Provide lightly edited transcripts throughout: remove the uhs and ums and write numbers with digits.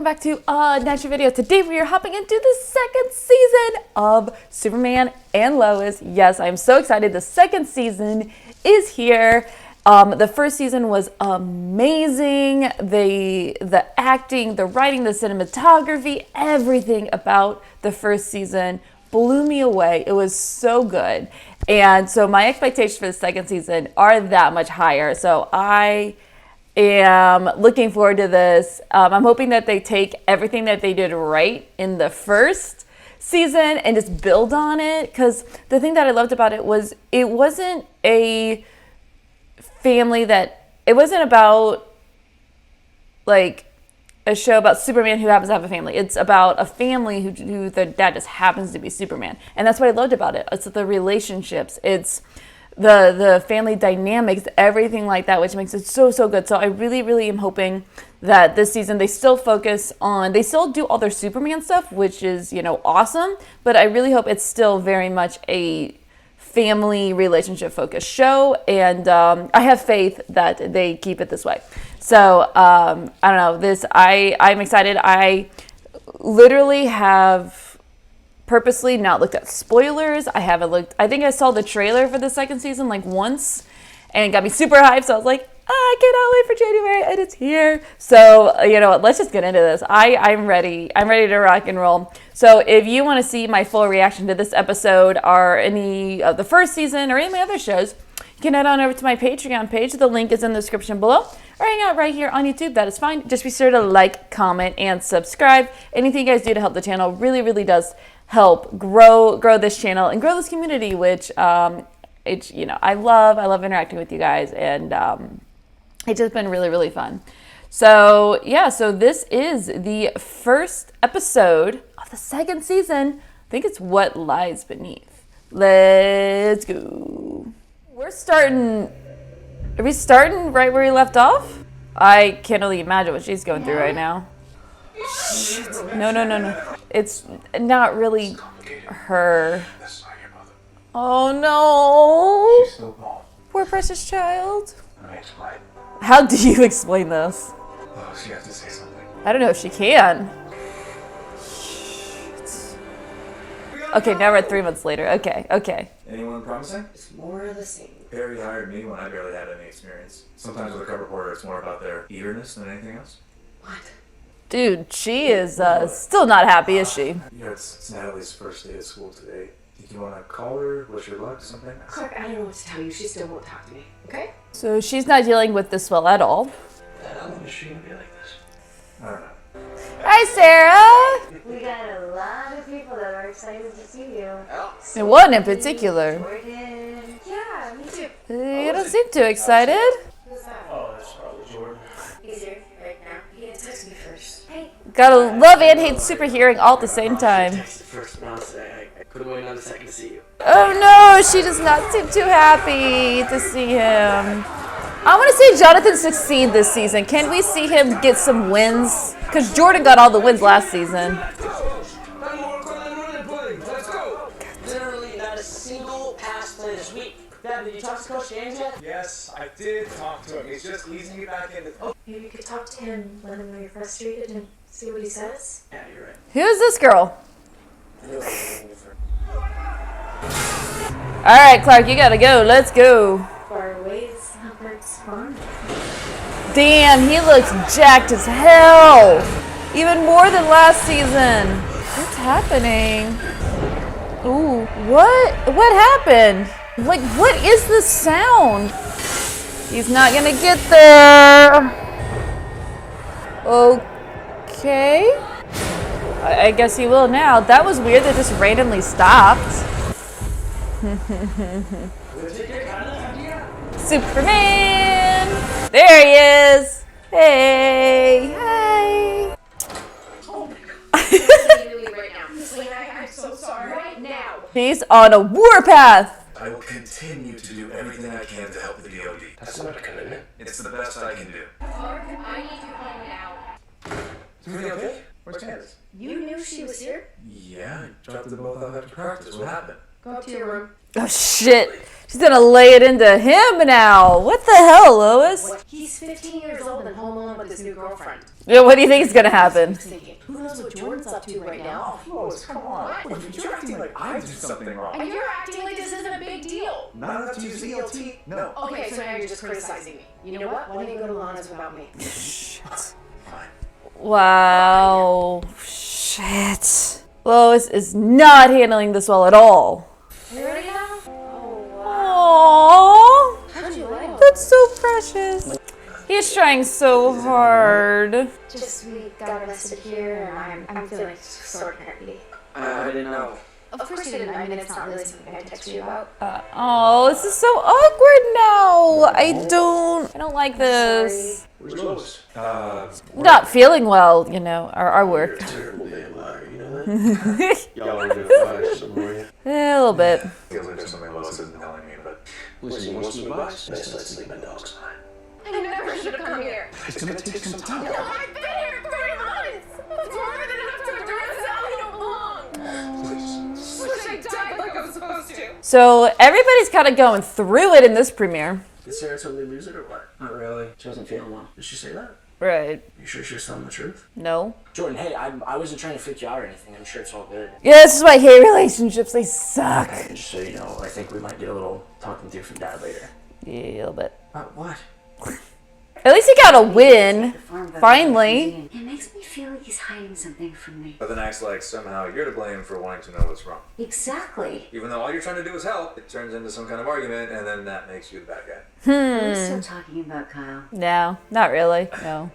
back to another video. Today we are hopping into the second season of Superman and Lois. Yes, I'm so excited. The second season is here. The first season was amazing. The acting, the writing, the cinematography, everything about the first season blew me away. It was so good. And so my expectations for the second season are that much higher. So I am looking forward to this. I'm hoping that they take everything that they did right in the first season and just build on it. Because the thing that I loved about it was it wasn't a family it wasn't about like a show about Superman who happens to have a family. It's about a family who the dad just happens to be Superman. And that's what I loved about it. It's the relationships. It's the family dynamics, everything like that, which makes it so good. So I really am hoping that this season they still do all their Superman stuff, which is, awesome, but I really hope it's still very much a family relationship focused show, and I have faith that they keep it this way. So I don't know, I'm excited. I literally have purposely not looked at spoilers. I think I saw the trailer for the second season like once and it got me super hyped. So I was like, I cannot wait for January, and it's here. So, let's just get into this. I'm ready. I'm ready to rock and roll. So if you want to see my full reaction to this episode or any of the first season or any of my other shows, you can head on over to my Patreon page. The link is in the description below. Or hang out right here on YouTube. That is fine. Just be sure to like, comment, and subscribe. Anything you guys do to help the channel really does help grow this channel and grow this community, which I love interacting with you guys, and it's just been really fun. So yeah, so this is the first episode of the second season. I think it's What Lies Beneath. Let's go. Are we starting right where we left off? I can't really imagine what she's going through right now. Shit. No. It's not really her. That's not your mother. Oh no. She's still gone. Poor precious child. Let me explain. How do you explain this? Lois, you have to say something. I don't know if she can. Shit. Okay, now we're at 3 months later. Okay. Anyone promising? It's more of the same. Barry hired me when I barely had any experience. Sometimes with a cover reporter, it's more about their eagerness than anything else. What? Dude, she is still not happy, is she? It's Natalie's first day at school today. Think you want to call her? Wish her luck? Something? Clark, I don't know what to tell you. She still won't talk to me, okay? So she's not dealing with this well at all. How long is she gonna be like this? I don't know. Hi, Sarah! We got a lot of people that are excited to see you. And one in particular. Jordan. Yeah, me too. You don't seem too excited. Who's that? Oh, that's probably Jordan. He's here right now. He had text me first. Hey, Gotta love and hate super hearing all at the same time. Texted first announced today. I couldn't wait another second to see you. Oh no, she does not seem too happy to see him. I want to see Jonathan succeed this season. Can we see him get some wins? Because Jordan got all the wins last season. Let's go. Literally not a single pass play this week. Dad, did you talk to Coach James yet? Yes, I did talk to him. He's just easing me back into. Oh. maybe you could talk to him when you're frustrated and see what he says. Yeah, you're right. Who's this girl? I knew I was looking for. All right, Clark, you gotta go. Let's go. Far away sounds fun. Damn, he looks jacked as hell. Even more than last season. What's happening? Ooh, what happened? Like, what is this sound? He's not gonna get there. Okay. I guess he will now. That was weird that just randomly stopped. Superman! There he is! Hey! Hi! I'm so sorry. Right now. He's on a warpath! I will continue to do everything I can to help the DOD. That's not a commitment. It's the best I can do. Clark, I need you home now. Is everything okay? Where's Candace? You knew she was here? Yeah, I dropped them both off after practice. What happened? Go up to your room. Oh shit. She's gonna lay it into him now. What the hell, Lois? He's 15 years old and home alone with his new girlfriend. Yeah, what do you think is gonna happen? Thinking, who knows what Jordan's up to right now? Lois, come on. You're acting like I did something wrong. And you're acting like this isn't a big deal. Not enough to use ELT? No. Okay, so now you're just criticizing me. You know what? Why don't you go to Lana's without me? Fine. Wow. Shit. Lois is not handling this well at all. You ready now? Oh, wow. Aww. How'd you like it? That's so precious. He's trying so hard. Just we got arrested here, and I'm feeling sort of happy. I didn't know. Of course you didn't. I mean, it's not really something I text you about. Oh, this is so awkward now. I don't like this. Where's Lois? Not feeling well, you know, our work. Terrible damn liar, you know that? Y'all are gonna fight somewhere. Yeah, a little bit. Feels like there's something Lois isn't telling me, but Listen, you want some advice? Let's sleep in dog's eye. I never should have come here. It's gonna take some time. I've been here 3 months. That's more than enough to address how I don't belong. Please. Wish I died like I was supposed to. So everybody's kind of going through it in this premiere. Did Sarah totally lose it or what? Not really. She wasn't feeling well. Did she say that? Right. You sure she was telling the truth? No. Jordan, hey, I wasn't trying to freak you out or anything. I'm sure it's all good. Yeah, this is why I hate relationships. They suck. Just so you know, I think we might get a little talking through from Dad later. Yeah, a little bit. What? At least he got a win. Finally. It makes me feel like he's hiding something from me. then acts like somehow you're to blame for wanting to know what's wrong. Exactly. Even though all you're trying to do is help, it turns into some kind of argument, and then that makes you the bad guy. Are we still talking about Kyle? No, not really. No.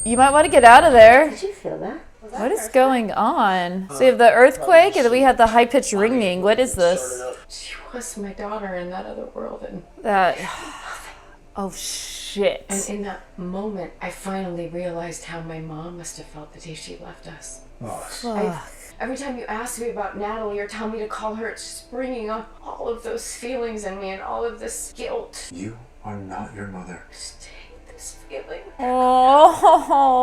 You might want to get out of there. Did you feel that? What is going on? So we have the earthquake, and then we have the high-pitched ringing. What is this? She was my daughter in that other world, and That. Oh, shit. in that moment, I finally realized how my mom must have felt the day she left us. Fuck. Every time you ask me about Natalie or tell me to call her, it's just bringing up all of those feelings in me and all of this guilt. You are not your mother. Just hate this feeling. Oh,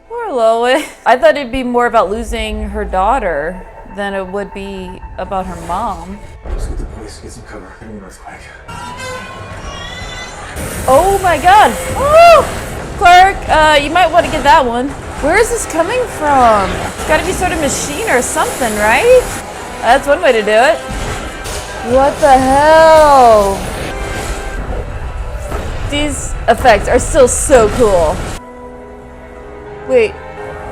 poor Lois. I thought it'd be more about losing her daughter than it would be about her mom. Let's get the police, get some cover. Give me an earthquake. Oh my god. Oh! Clark, you might want to get that one. Where is this coming from? It's gotta be sort of machine or something, right? That's one way to do it. What the hell? These effects are still so cool. Wait,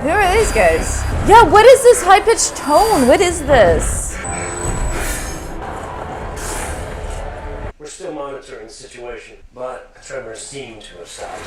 who are these guys? Yeah, what is this high-pitched tone? What is this? We're still monitoring the situation, but Trevor seemed to have stopped.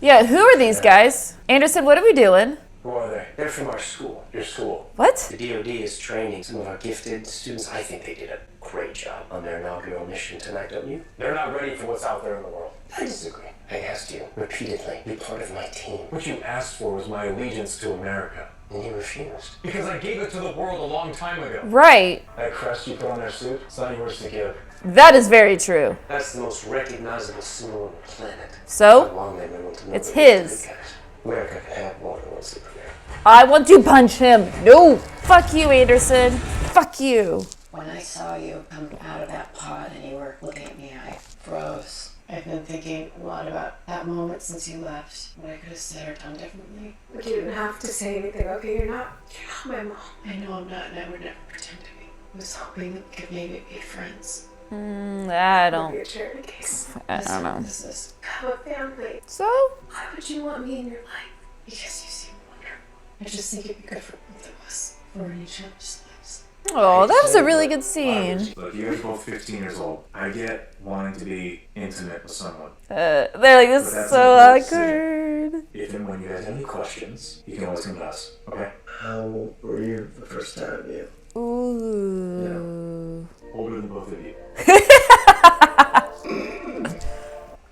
Yeah, who are these guys? Anderson, what are we doing? Who are they? They're from our school, your school. What? The DoD is training some of our gifted students. I think they did a great job on their inaugural mission tonight, don't you? They're not ready for what's out there in the world. I disagree. I asked you repeatedly, be part of my team. What you asked for was my allegiance to America. And you refused. Because I gave it to the world a long time ago. Right. That crest you put on their suit, it's not yours to give. That is very true. That's the most recognizable symbol on the planet. So, How long they've been able to know it's that they're his. good guys. America could have more than one superhero. I want to punch him. No. Fuck you, Anderson. Fuck you. When I saw you come out of that pod and you were looking at me, I froze. I've been thinking a lot about that moment since you left. What I could have said or done differently. But you didn't have to say anything, okay? You're not my mom. I know I'm not, and I would never pretend to be. I was hoping that we could maybe be friends. I Maybe don't. a charity case. I don't know. This is have a family. So, Why would you want me in your life? Because you seem wonderful. I just think it'd be good for both of us. For each other's lives. oh, that was a really good scene. Look, you guys are both 15 years old. I get wanting to be intimate with someone. They're like, this is so awkward. If and when you guys have any questions, you can always come to us, okay? How were you the first time I met you? Ooh. Older than both of you.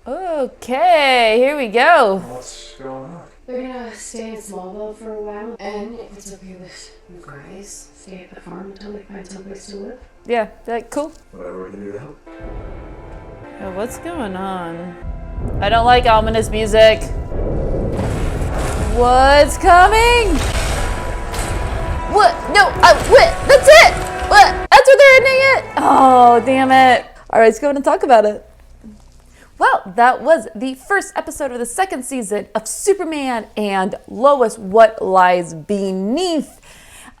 Okay, here we go. What's going on? We're gonna stay in Smallville for a while, and if it's okay with you guys, stay at the farm until we find someplace to live. Yeah, that cool. Whatever we can do to help. What's going on? I don't like ominous music. What's coming? What? No, what? That's it! What? Oh, damn it. All right, let's go ahead and talk about it. Well, that was the first episode of the second season of Superman and Lois, What Lies Beneath.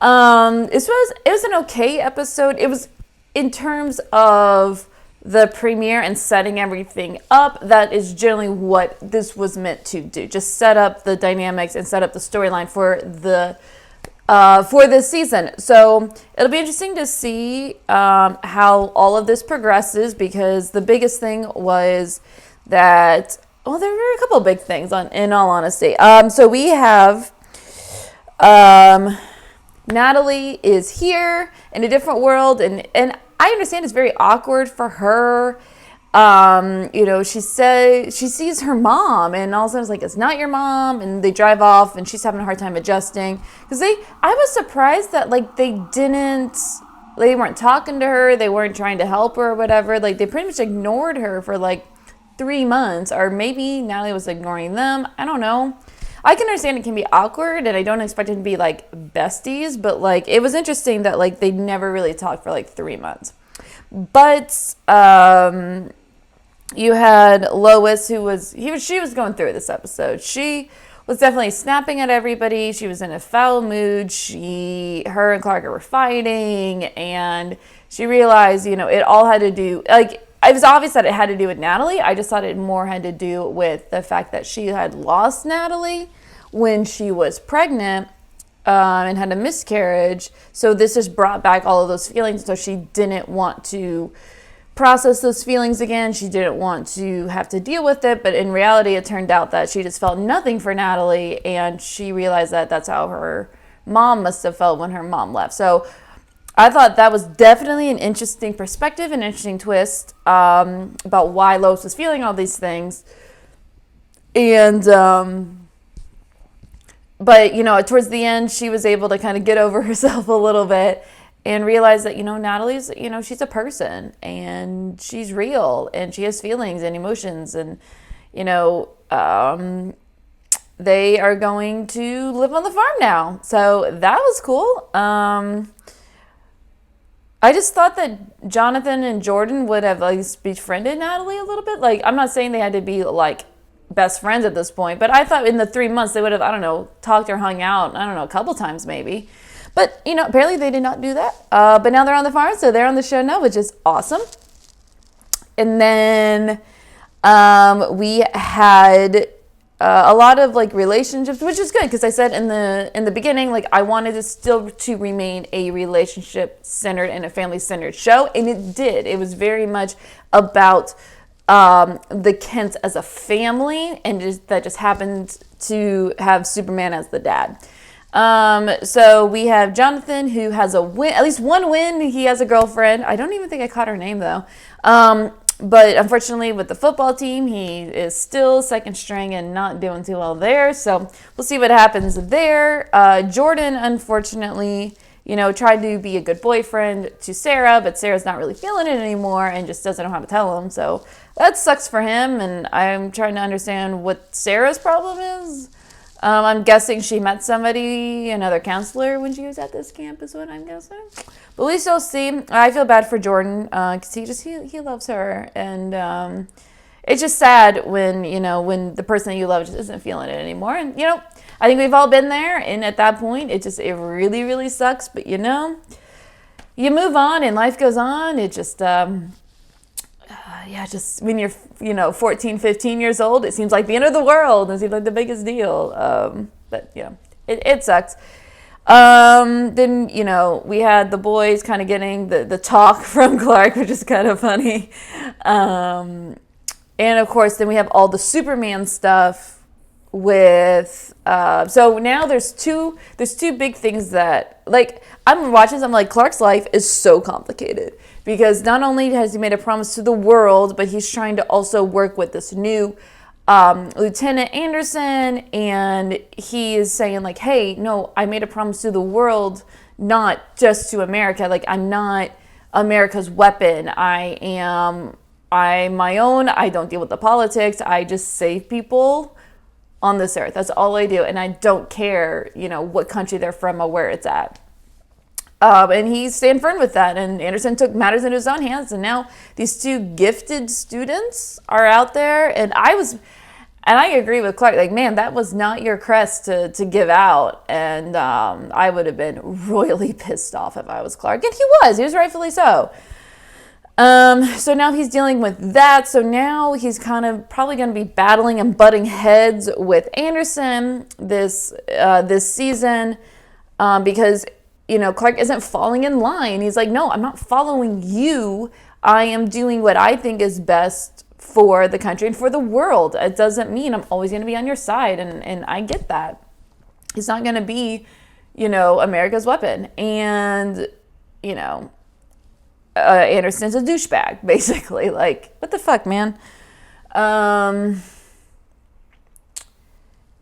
It was an okay episode. It was, in terms of the premiere and setting everything up, that is generally what this was meant to do. Just set up the dynamics and set up the storyline for this season. So it'll be interesting to see how all of this progresses, because the biggest thing was that, well, there were a couple of big things in all honesty. So we have Natalie is here in a different world, and I understand it's very awkward for her. She sees her mom, and all of a sudden it's like, it's not your mom, and they drive off, and she's having a hard time adjusting. Because I was surprised that, like, they weren't talking to her, they weren't trying to help her or whatever. Like, they pretty much ignored her for, like, 3 months, or maybe Natalie was ignoring them. I don't know. I can understand it can be awkward, and I don't expect it to be, like, besties, but, like, it was interesting that, like, they never really talked for, like, 3 months. But you had Lois, she was going through this episode. She was definitely snapping at everybody. She was in a foul mood. Her and Clark were fighting, and she realized, it all had to do, like, it was obvious that it had to do with Natalie. I just thought it more had to do with the fact that she had lost Natalie when she was pregnant and had a miscarriage. So this just brought back all of those feelings. So she didn't want to process those feelings again. She didn't want to have to deal with it. But in reality, it turned out that she just felt nothing for Natalie. And she realized that that's how her mom must have felt when her mom left. So I thought that was definitely an interesting perspective, an interesting twist about why Lois was feeling all these things. And, but, towards the end, she was able to kind of get over herself a little bit and realize that, Natalie's, she's a person, and she's real, and she has feelings and emotions, and, they are going to live on the farm now. So that was cool. I just thought that Jonathan and Jordan would have at least befriended Natalie a little bit. Like, I'm not saying they had to be, like, best friends at this point, but I thought in the 3 months they would have, talked or hung out, a couple times maybe. But, apparently they did not do that. But now they're on the farm, so they're on the show now, which is awesome. And then we had a lot of, like, relationships, which is good, because I said in the beginning, like, I wanted it still to remain a relationship-centered and a family-centered show, and it did. It was very much about the Kents as a family, and that just happened to have Superman as the dad. So we have Jonathan, who has a win, at least one win. He has a girlfriend. I don't even think I caught her name, though. But unfortunately, with the football team, he is still second string and not doing too well there. So we'll see what happens there. Jordan, unfortunately, tried to be a good boyfriend to Sarah, but Sarah's not really feeling it anymore and just doesn't know how to tell him. So that sucks for him, and I'm trying to understand what Sarah's problem is. I'm guessing she met somebody, another counselor, when she was at this camp, is what I'm guessing. But we shall see. I feel bad for Jordan because he loves her, and it's just sad when the person that you love just isn't feeling it anymore. And I think we've all been there, and at that point, it really, really sucks. But you move on, and life goes on. It just just when you're 14, 15 years old, it seems like the end of the world. It seems like the biggest deal. But it sucks. Then we had the boys kind of getting the talk from Clark, which is kind of funny. And of course, then we have all the Superman stuff with. So now there's two big things that, like, I'm watching this, I'm like, Clark's life is so complicated. Because not only has he made a promise to the world, but he's trying to also work with this new Lieutenant Anderson, and he is saying, like, hey, no, I made a promise to the world, not just to America. Like, I'm not America's weapon. I'm my own. I don't deal with the politics. I just save people on this earth. That's all I do, and I don't care, what country they're from or where it's at. And he stayed firm with that. And Anderson took matters into his own hands. And now these two gifted students are out there. And I agree with Clark. Like, man, that was not your crest to give out. And I would have been royally pissed off if I was Clark. And he was rightfully so. So now he's dealing with that. So now he's kind of probably going to be battling and butting heads with Anderson this season because, Clark isn't falling in line. He's like, no, I'm not following you. I am doing what I think is best for the country and for the world. It doesn't mean I'm always going to be on your side. And I get that. He's not going to be, America's weapon. And, Anderson's a douchebag, basically. Like, what the fuck, man?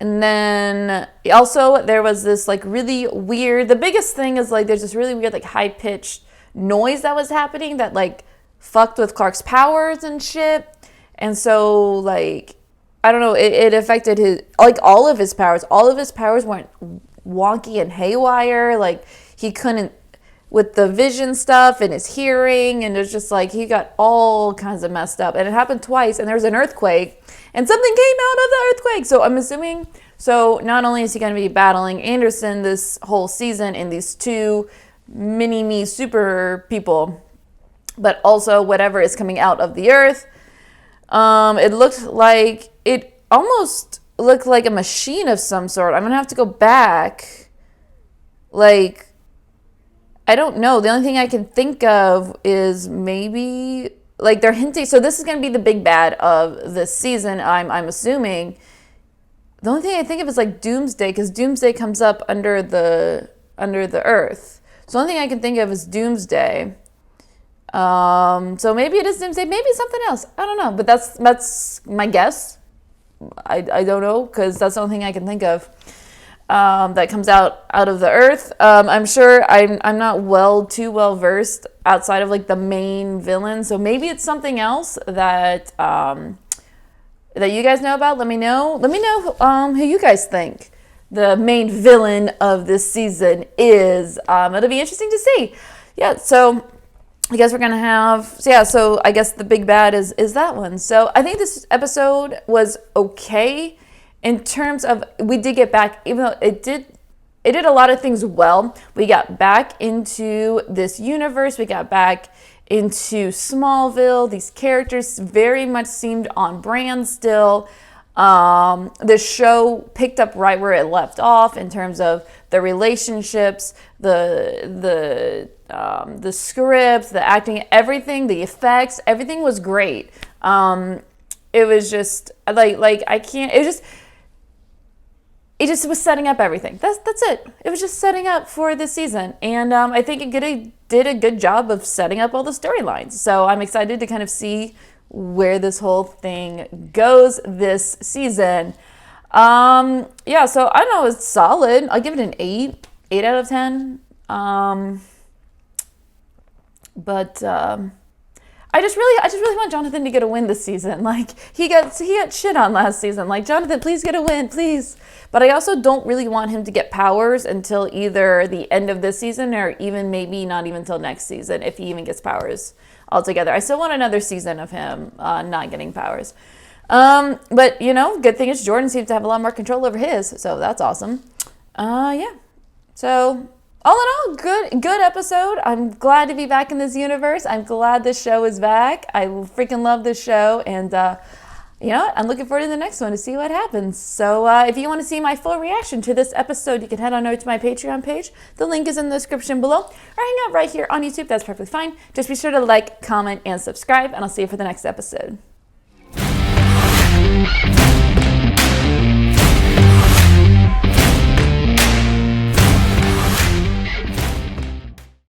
And then also there was this like really weird, the biggest thing is like there's this really weird like high pitched noise that was happening that like fucked with Clark's powers and shit. And so like, I don't know, it affected his, like all of his powers went wonky and haywire. Like he couldn't, with the vision stuff and his hearing, and it's just like he got all kinds of messed up. And it happened twice, and there was an earthquake, and something came out of the earthquake. So I'm assuming, so not only is he going to be battling Anderson this whole season in these two mini-me super people, but also whatever is coming out of the earth. It almost looked like a machine of some sort. I'm going to have to go back. Like, I don't know. The only thing I can think of is maybe like they're hinting. So this is going to be the big bad of this season. I'm assuming. The only thing I think of is like Doomsday, because Doomsday comes up under the earth. So the only thing I can think of is Doomsday. So maybe it is Doomsday. Maybe it's something else. I don't know. But that's my guess. I don't know, because that's the only thing I can think of. That comes out of the earth. I'm sure I'm not too well versed outside of like the main villain, so maybe it's something else that that you guys know about. Let me know who you guys think the main villain of this season is. It'll be interesting to see. Yeah, so I guess we're gonna have so I guess the big bad is that one. So I think this episode was okay. In terms of, we did get back, even though it did a lot of things well. We got back into this universe. We got back into Smallville. These characters very much seemed on brand still. The show picked up right where it left off in terms of the relationships, the script, the acting, everything, the effects, everything was great. It was just like I can't. It just was setting up everything. That's it. It was just setting up for this season. And I think it did a good job of setting up all the storylines. So I'm excited to kind of see where this whole thing goes this season. So I don't know, it's solid. I'll give it an 8 out of 10. I just really want Jonathan to get a win this season. Like he got shit on last season. Like, Jonathan, please get a win, please. But I also don't really want him to get powers until either the end of this season or even maybe not even until next season, if he even gets powers altogether. I still want another season of him not getting powers. But good thing is Jordan seems to have a lot more control over his, so that's awesome. So all in all, good episode. I'm glad to be back in this universe. I'm glad this show is back. I freaking love this show, and I'm looking forward to the next one to see what happens. So if you want to see my full reaction to this episode, you can head on over to my Patreon page. The link is in the description below, or hang out right here on YouTube. That's perfectly fine. Just be sure to like, comment, and subscribe, and I'll see you for the next episode.